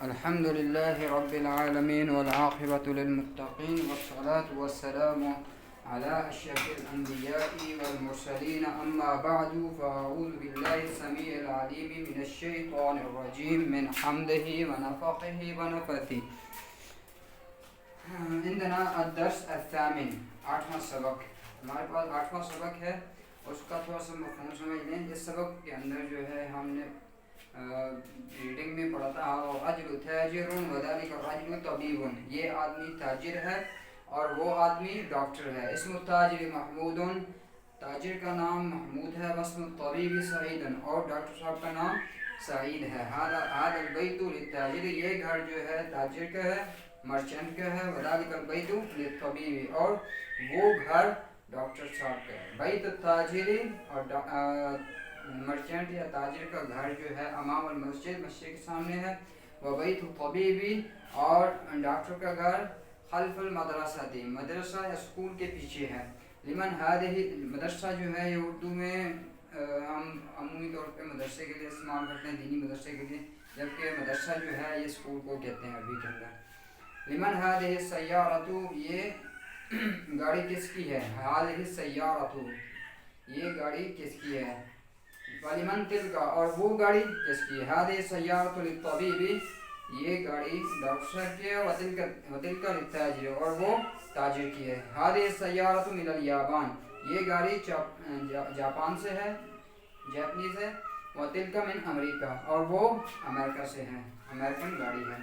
الحمد لله رب العالمين والعاقبة للمتقين والصلاة والسلام على أشرف الأنبياء والمرسلين أما بعد فأعوذ بالله السميع العليم من الشيطان الرجيم من حمده ونفخه ونفثه. عندنا الدرس الثامن، آٹھواں سبق. ہمارے پاس آٹھواں سبق ہے، اس کا تھوڑا سا مفہوم سمجھ لیں. اس سبق کے اندر جو ہے ہم نے ریڈنگ میں پڑھا تھا الرجل تاجر وذلك الرجل طبیب. یہ آدمی تاجر ہے اور وہ آدمی ڈاکٹر ہے. اسم التاجر محمود، تاجر کا نام محمود ہے. واسم الطبیب سعید، اور ڈاکٹر صاحب کا نام سعید ہے. هذا البیت للتاجر، یہ گھر جو ہے تاجر کا ہے، مرچنٹ کا ہے. وذلك البیت للطبیب، اور وہ گھر ڈاکٹر صاحب کا ہے. بیت التاجر اور مرچنٹ یا تاجر کا گھر جو ہے امام المسجد، مسجد کے سامنے ہے. وبیت الطبیبی، اور ڈاکٹر کا گھر خلف المدرسہ، مدرسہ یا اسکول کے پیچھے ہے. لمن هذه، مدرسہ جو ہے یہ اردو میں ہم عمومی طور پہ مدرسے کے لیے استعمال کرتے ہیں، دینی مدرسے کے لیے، جبکہ مدرسہ جو ہے یہ اسکول کو کہتے ہیں عربی کے اندر. لمن هذه السیارۃ، یہ گاڑی کس کی ہے؟ هذه السیارۃ، یہ گاڑی کس کی ہے؟ ولمن تلک، اور وہ گاڑی کس کی ہے؟ هذه السیارۃ للطبیب، یہ گاڑی ڈاکٹر صاحب کی ہے. وتلک للتاجر، اور وہ تاجر کی ہے. هذه السیارۃ من اليابان، یہ گاڑی جاپان سے ہے، جاپنیز ہے. وتلک من امریکہ، اور وہ امریکہ سے ہے، امریکن گاڑی ہے.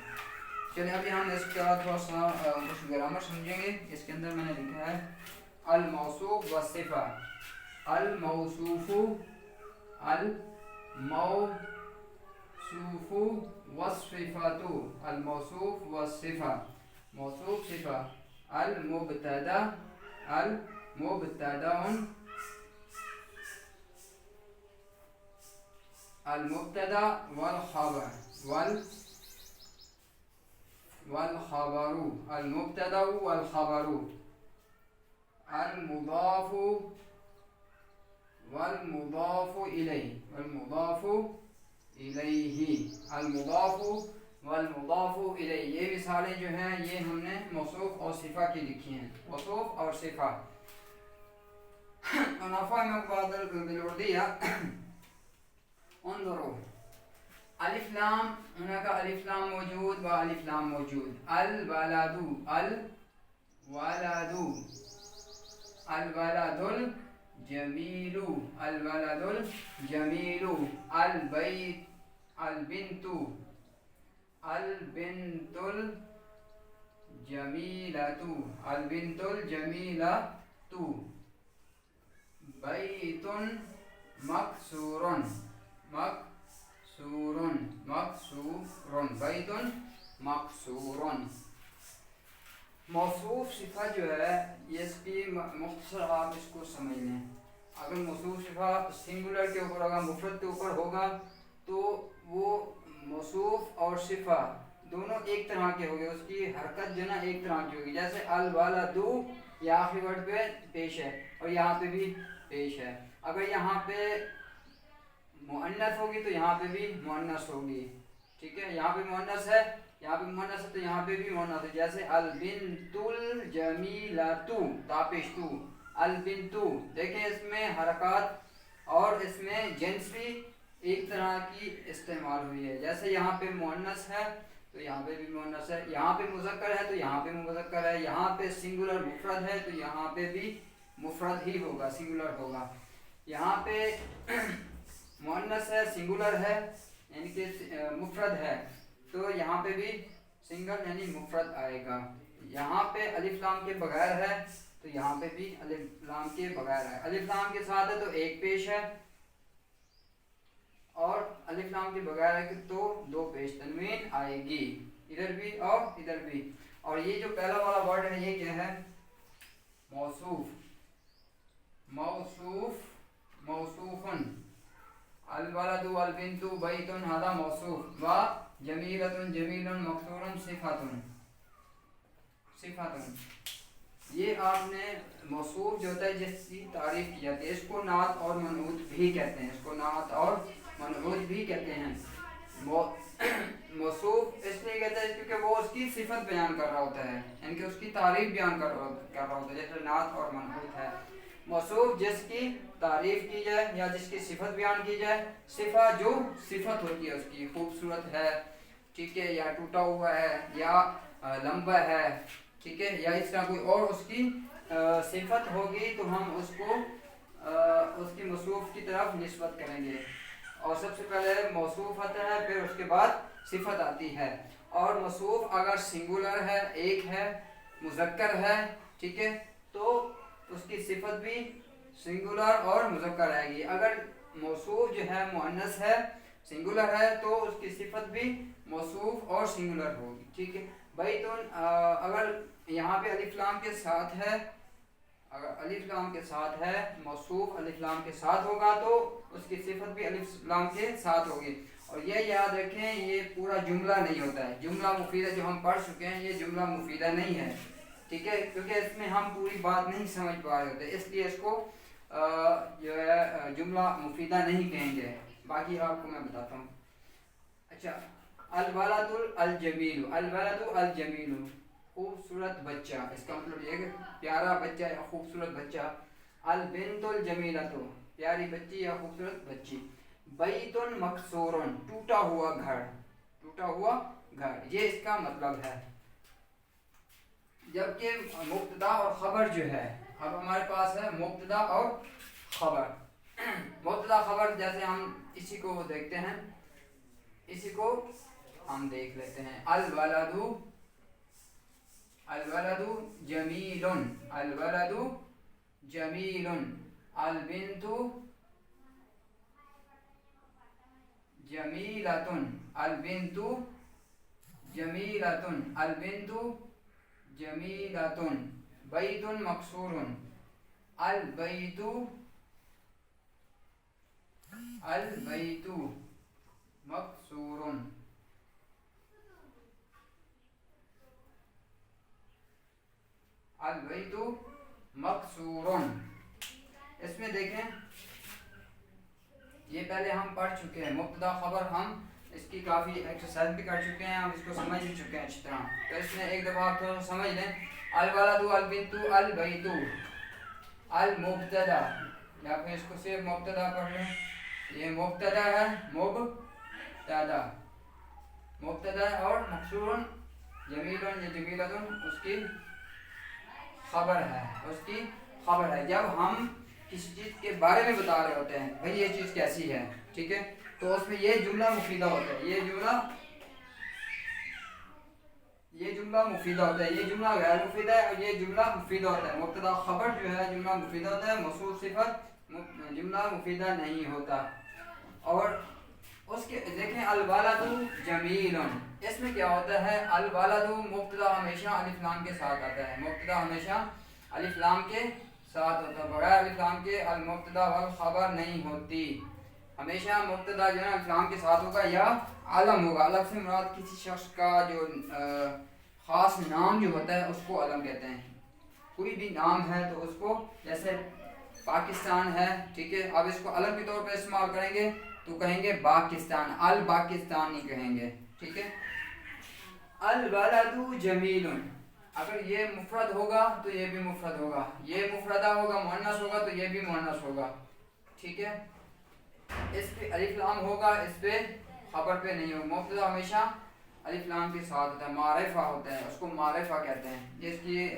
چلیں ابھی ہم اس کا تھوڑا سا کچھ گرامر سمجھیں گے. اس کے اندر میں نے لکھا ہے الموصوف والصفہ. الموصوف والصفات. الموصوف والصفہ، موصوف صفہ. المبتدا والخبر المبتدا والخبر. المضاف والمضاف إليه المضاف إليه. یہ مثالیں جو ہیں یہ ہم نے موصوف اور صفہ کی لکھی ہیں. موصوف اور صفہ. ونفهم بعض بالأردية. انظروا، الف لام، هناك الف لام موجود والف لام موجود. الولد الجميل البنت الجميلة. بيت مكسور بيت مكسور. موصوف صفہ جو ہے یہ اس کی مختصر آپ اس کو سمجھ لیں. اگر موصوف صفہ سنگولر کے اوپر ہوگا، مفرد کے اوپر ہوگا، تو وہ موصوف اور صفہ دونوں ایک طرح کے ہوگے، اس کی حرکت جو نا ایک طرح کی ہوگی. جیسے الولد، یہ آخری ورڈ پہ پیش ہے اور یہاں پہ بھی پیش ہے. اگر یہاں پہ مؤنث ہوگی تو یہاں پہ بھی مؤنث ہوگی. ٹھیک ہے، یہاں پہ مؤنث ہے، یہاں پہ مؤنث ہے تو یہاں پہ بھی مؤنث ہے. جیسے البنت الجمیلۃ، تاپش تو، البنت. دیکھیں اس میں حرکات اور اس میں جنس بھی ایک طرح کی استعمال ہوئی ہے. جیسے یہاں پہ مؤنث ہے تو یہاں پہ بھی مؤنث ہے، یہاں پہ مذکر ہے تو یہاں پہ مذکر ہے، یہاں پہ سنگولر مفرد ہے تو یہاں پہ بھی مفرد ہی ہوگا، سنگولر ہوگا. یہاں پہ مؤنث ہے، سنگولر ہے یعنی کہ مفرد ہے، تو یہاں پہ بھی سنگل یعنی مفرد آئے گا. یہاں پہ الف لام کے بغیر ہے تو یہاں پہ بھی الف لام کے بغیر ہے. الف لام کے ساتھ ہے تو ایک پیش ہے، اور الف لام کے بغیر ہے تو دو پیش. تنوین آئے گی ادھر بھی اور ادھر بھی. اور یہ جو پہلا والا ورڈ ہے یہ کیا ہے؟ موصوف. موصوفن. الولد والبنت بیت، هذا موصوف. وجمیلۃ جمیل مکسور صفۃ. یہ آپ نے موصوف جو ہوتا ہے جس کی تعریف کی جاتی ہے، اس کو نعت اور منعوت بھی کہتے ہیں، اس کو نعت اور منعوت بھی کہتے ہیں. موصوف اس لیے اس کی صفت بیان کر رہا ہوتا ہے، یعنی کہ اس کی تعریف بیان کر رہا ہوتا ہے، جیسے نعت اور منعوت ہے۔ موصوف جس کی تعریف کی جائے یا جس کی صفت بیان کی جائے، صفہ جو صفت ہوتی ہے اس کی، خوبصورت ہے، ٹھیک ہے، یا ٹوٹا ہوا ہے، یا لمبا ہے، ٹھیک ہے، یا اس طرح کوئی اور اس کی صفت ہوگی تو ہم اس کو اس کی موصوف کی طرف نسبت کریں گے۔ اور سب سے پہلے موصوف آتا ہے، پھر اس کے بعد صفت آتی ہے۔ اور موصوف اگر سنگولر ہے، ایک ہے، مذکر ہے، ٹھیک ہے، تو اس کی صفت بھی سنگولر اور مذکر آئے گی۔ اگر موصوف جو ہے مؤنث ہے، سنگولر ہے، تو اس کی صفت بھی موصوف اور سنگولر ہوگی، ٹھیک ہے۔ بیتن اگر یہاں پہ الف لام کے ساتھ ہے، اگر الف لام کے ساتھ ہے، موصوف الف لام کے ساتھ ہوگا تو اس کی صفت بھی الف لام کے ساتھ ہوگی۔ اور یہ یاد رکھیں، یہ پورا جملہ نہیں ہوتا ہے، جملہ مفیدہ جو ہم پڑھ چکے ہیں یہ جملہ مفیدہ نہیں ہے، ٹھیک ہے، کیونکہ اس میں ہم پوری بات نہیں سمجھ پا رہے ہوتے، اس لیے اس کو جو ہے جملہ مفیدہ نہیں کہیں گے۔ باقی آپ کو میں بتاتا ہوں۔ اچھا، الولد الجمیل، الولد الجمیل، خوبصورت بچہ، اس کا مطلب یہ کہ پیارا بچہ یا خوبصورت بچہ۔ البنت الجمیلۃ، پیاری بچی یا خوبصورت بچی۔ بیت مکسور، ٹوٹا ہوا گھر، ٹوٹا ہوا گھر، یہ اس کا مطلب ہے۔ جبکہ مبتدا اور خبر جو ہے، اب ہمارے پاس ہے مبتدا اور خبر۔ مبتدا خبر جیسے ہم اسی کو دیکھتے ہیں، اسی کو ہم دیکھ لیتے ہیں۔ الولد، الولد جمیل، الولد جمیل، البنت جمیلۃ، البنت جمیلۃ، البنت جمیلۃ۔ بیت مکسور، البیت، البیت مکسور، البیت مکسور۔ اس میں دیکھیں، یہ پہلے ہم پڑھ چکے ہیں، مبتدا خبر ہم اس کی کافی ایکسرسائز بھی کر چکے ہیں، ہم اس کو سمجھ بھی چکے ہیں اچھی طرح، تو اس میں ایک دفعہ آپ تھوڑا سمجھ لیں۔ الولد، البنت، البیت، المبتدا، یا پھر اس کو صرف مبتدا پڑھ لیں، یہ مبتدا ہے، مبتدا، مبتدا، اور مکسور جمیل، یہ جمیلۃ اس کی خبر ہے، اس کی خبر ہے۔ جب ہم کسی چیز کے بارے میں بتا رہے ہوتے ہیں، بھئی یہ چیز کیسی ہے، ٹھیک ہے، تو اس میں یہ جملہ مفیدہ ہوتا ہے، یہ جملہ مفیدہ ہوتا ہے، یہ جملہ غیر مفیدہ ہے اور یہ جملہ مفیدہ ہوتا ہے۔ مبتدا خبر جو ہے جملہ مفیدہ ہوتا ہے، موصوف صفت جملہ مفیدہ نہیں ہوتا۔ اور اس کے دیکھیں الولد جمیل، اس میں کیا ہوتا ہے، الولد مبتدا ہمیشہ الف لام کے ساتھ آتا ہے، مبتدا ہمیشہ الف لام کے ساتھ ہوتا ہے، بغیر الف لام کے المبتدا والخبر نہیں ہوتی، ہمیشہ مبتدا جو ہے الف لام کے ساتھ ہوگا یا علم ہوگا۔ علم سے مراد کسی شخص کا جو خاص نام جو ہوتا ہے اس کو علم کہتے ہیں۔ کوئی بھی نام ہے تو اس کو، جیسے پاکستان ہے، ٹھیک ہے، اب اس کو علم کے طور پہ استعمال کریں گے تو کہیں گے پاکستان، الپاکستانی کہیں گے، ٹھیک ہے۔ الولد جمیل، اگر یہ مفرد ہوگا تو یہ بھی مفرد ہوگا، یہ مفردہ ہوگا، مؤنث ہوگا تو یہ بھی مؤنث ہوگا، ٹھیک ہے۔ اس پہ الف لام ہوگا، اس پہ خبر پہ نہیں ہوگا، مبتدا ہمیشہ الف لام کے ساتھ ہوتا ہے، معرفہ ہوتا ہے، اس کو معرفہ کہتے ہیں۔ اس کی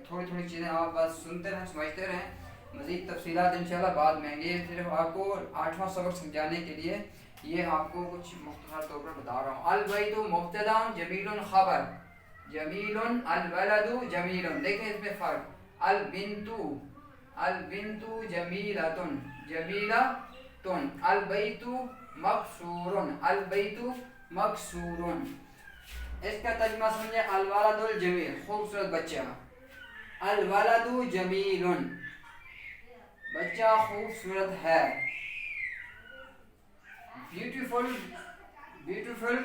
تھوڑی تھوڑی چیزیں آپ بس سنتے رہیں، سمجھتے رہیں، مزید تفصیلات انشاءاللہ بعد میں آئیں گے، صرف آپ کو 8واں سبق سمجھانے کے لیے یہ آپ کو کچھ مختصر طور پر بتا رہا ہوں۔ البیت مبتدا جمیل خبر، جمیل الولد جمیل، دیکھیں اس میں فرق، البنت، البنت جمیلۃ، جمیلۃ، البیت مکسور، البیت مکسور۔ اس کا ترجمہ سمجھے، الولد الجمیل، خوبصورت بچہ، الولد جمیل، بچہ خوبصورت ہے، بیوٹیفل، بیوٹیفل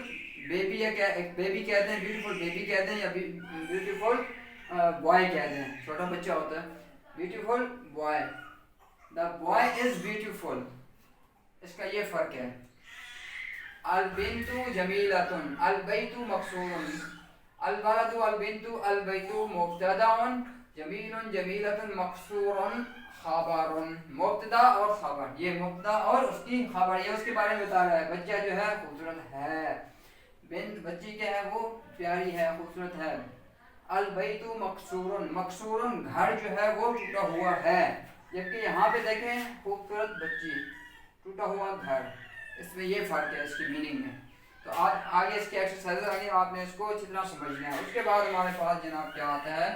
بیبی ہے، ایک بیبی کہتے ہیں، بیوٹیفل بیبی کہتے ہیں، یا بیوٹیفل بوائے کہتے ہیں، چھوٹا بچہ ہوتا ہے، beautiful boy, the boy is beautiful, اس کا یہ فرق ہے۔ البنت جمیلۃ، البیت مکسور، الولد البنت البيت مبتدا جمیل جمیلۃ مقصور خبر. مبتدا اور خبر، یہ مبتدا اور اس کی خبر، یہ اس کے بارے میں بتا رہا ہے. بچہ جو ہے خوبصورت ہے، بنت بچی کیا ہے وہ پیاری ہے، خوبصورت ہے. البیت مکسور، مکسور گھر جو ہے وہ ٹوٹا ہوا ہے. جبکہ یہاں پہ دیکھیں خوبصورت بچی، ٹوٹا ہوا گھر، اس میں یہ فرق ہے اس کی میننگ میں. تو آگے اس کی ایکسرسائز آگے آپ نے اس کو اچھی طرح سمجھنا ہے. اس کے بعد ہمارے پاس جناب کیا آتا ہے،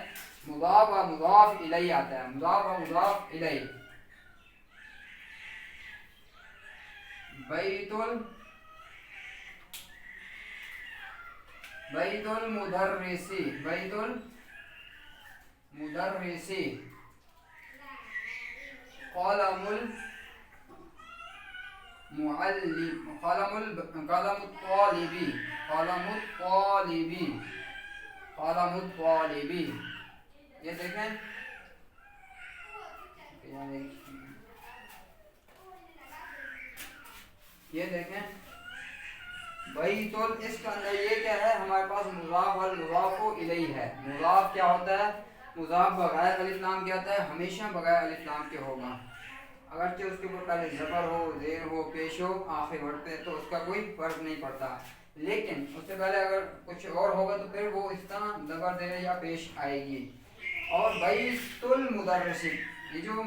مضاف و مضاف الیہ آتا ہے. مضاف و مضاف الیہ. بیت المدرسی، بیت المدرسی. قلم المعلم، قلم الطالبی، قلم الطالبی، قلم الطالبی. یہ دیکھیں یہ دیکھیں بیت اس کے اندر یہ کیا ہے ہمارے پاس مضاف والمضاف الیہ ہے. مضاف کیا ہوتا ہے، مضاف بغیر الف لام کیا ہوتا ہے، ہمیشہ بغیر الف لام کے ہوگا. اگرچہ اس کے اوپر پہلے زبر ہو، زیر ہو، پیش ہو آخر ورڈ پہ تو اس کا کوئی فرق نہیں پڑتا. لیکن اس سے پہلے اگر کچھ اور ہوگا تو پھر وہ اس طرح زبر زیر یا پیش آئے گی. اور بیت المدرسی، یہ جو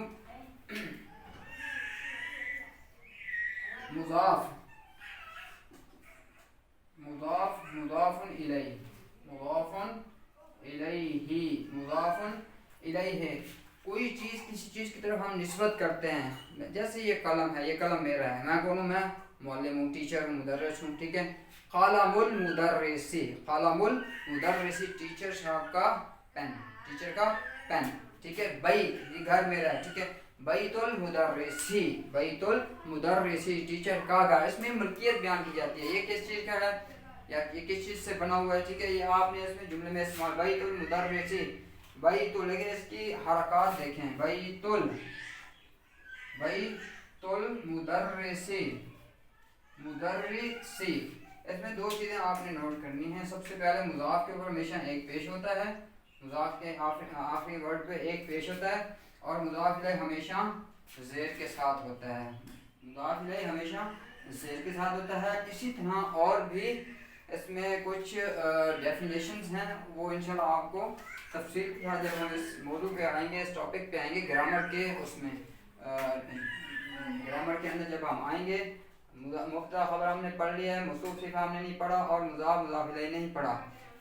مضاف مضاف مضاف الیہ، مضاف الیہ، مضاف الیہ. کوئی چیز کسی چیز کی طرف ہم نسبت کرتے ہیں، جیسے یہ قلم ہے، یہ قلم میرا ہے، میں کون ہوں، میں معلم ہوں، ٹیچر ہوں، مدرس ہوں. ٹھیک ہے. قلم المدرسی، قلم المدرسی ٹیچر صاحب کا پین، ٹیچر کا پین. ٹھیک ہے. بیت یہ گھر میرا ہے. ٹھیک ہے. بیت المدرسی، بیت المدرسی ٹیچر کا گھر. اس میں ملکیت بیان کی جاتی ہے، یہ کس چیز کا ہے یا یہ کس چیز سے بنا ہوا ہے. ٹھیک ہے. یہ آپ نے اس میں جملے میں استعمال، بیت المدرسی، بیت. لیکن اس کی حرکات دیکھیں، بیت المدرسی، مدرسی. اس میں دو چیزیں آپ نے نوٹ کرنی ہیں. سب سے پہلے مضاف کے اوپر ہمیشہ ایک پیش ہوتا ہے، مضاف کے آخری ورڈ پہ ایک پیش ہوتا ہے. اور مضاف الیہ ہمیشہ زیر کے ساتھ ہوتا ہے، مضاف الیہ ہمیشہ زیر کے ساتھ ہوتا ہے. اسی طرح اور بھی اس میں کچھ ڈیفینیشنز ہیں، وہ انشاءاللہ آپ کو تفصیل کے ساتھ جب ہم اس موضوع پہ آئیں گے، اس ٹاپک پہ آئیں گے، گرامر کے اس میں گرامر کے اندر جب ہم آئیں گے. مبتدا خبر ہم نے پڑھ لیا ہے، موصوف صفہ ہم نے نہیں پڑھا، اور مضاف مضاف الیہ نہیں پڑھا.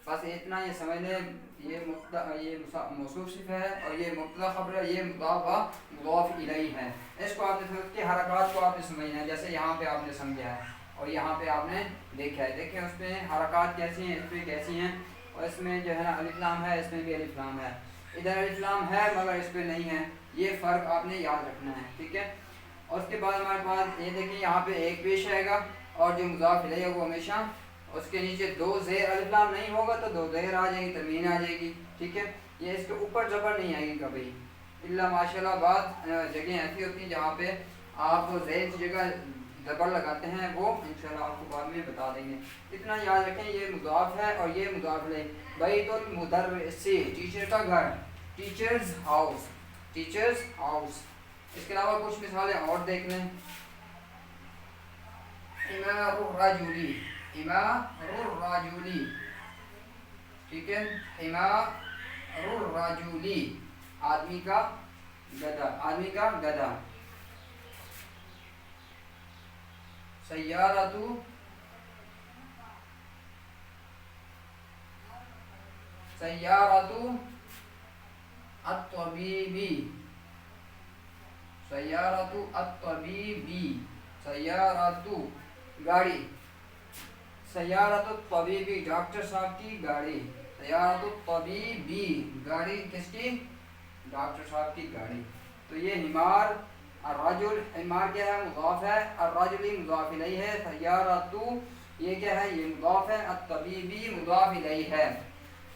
بس اتنا یہ سمجھ لیں، یہ موصوف صفہ ہے اور یہ مبتدا خبر ہے، یہ مضاف و مضاف الیہ ہے. اس کو آپ نے اس کی حرکات کو آپ نے سمجھنا ہے، جیسے یہاں پہ آپ نے سمجھا ہے اور یہاں پہ آپ نے دیکھا ہے. دیکھیں اس میں حرکات کیسی ہیں، اس پہ کیسی ہیں. اور اس میں جو ہے نا الف لام ہے، اس میں بھی الف لام ہے. ادھر الف لام ہے مگر اس پہ نہیں ہے. یہ فرق آپ نے یاد رکھنا ہے. ٹھیک ہے. اور اس کے بعد ہمارے پاس یہ دیکھیں یہاں پہ ایک پیش آئے گا، اور جو مضاف الیہ وہ ہمیشہ اس کے نیچے دو زیر، الف لام نہیں ہوگا تو دو زیر آ جائیں گی، تنوین آ جائے گی. ٹھیک ہے. یہ اس کے اوپر زبر نہیں آئے گی کبھی، الا ماشاءاللہ. بعض جگہیں ایسی ہوتی ہیں جہاں پہ آپ زیر کی جگہ زبر لگاتے ہیں، وہ انشاءاللہ آپ کو بعد میں بتا دیں گے. اتنا یاد رکھیں یہ مضاف ہے اور یہ مضاف الیہ. بیت المدرسی ٹیچر کا گھر، ٹیچرز ہاؤس، ٹیچرز ہاؤس. اس کے علاوہ کچھ مثالیں اور دیکھ لیں. حمار الرجلی، حمار الرجلی. ٹھیک ہے. حمار الرجلی آدمی کا گدھا، آدمی کا گدھا. سیارۃ، سیارۃ الطبیبی، سیارۃ الطبیبی، سیارۃ گاڑی، سیارۃ الطبیبی ڈاکٹر صاحب کی گاڑی. سیارۃ الطبیبی گاڑی کس کی، ڈاکٹر صاحب کی گاڑی. تو یہ حمار الرجل، حمار کیا ہے مضاف ہے، الرجل مضاف الیہ ہے، سیارۃ یہ کیا ہے یہ مضاف ہے، الطبیبی مضاف الیہ ہے.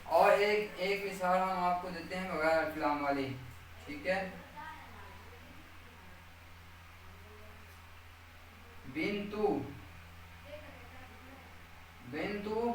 اور ایک مثال ہم آپ کو دیتے ہیں بغیر الف لام والی. ٹھیک ہے. Bantu, Bantu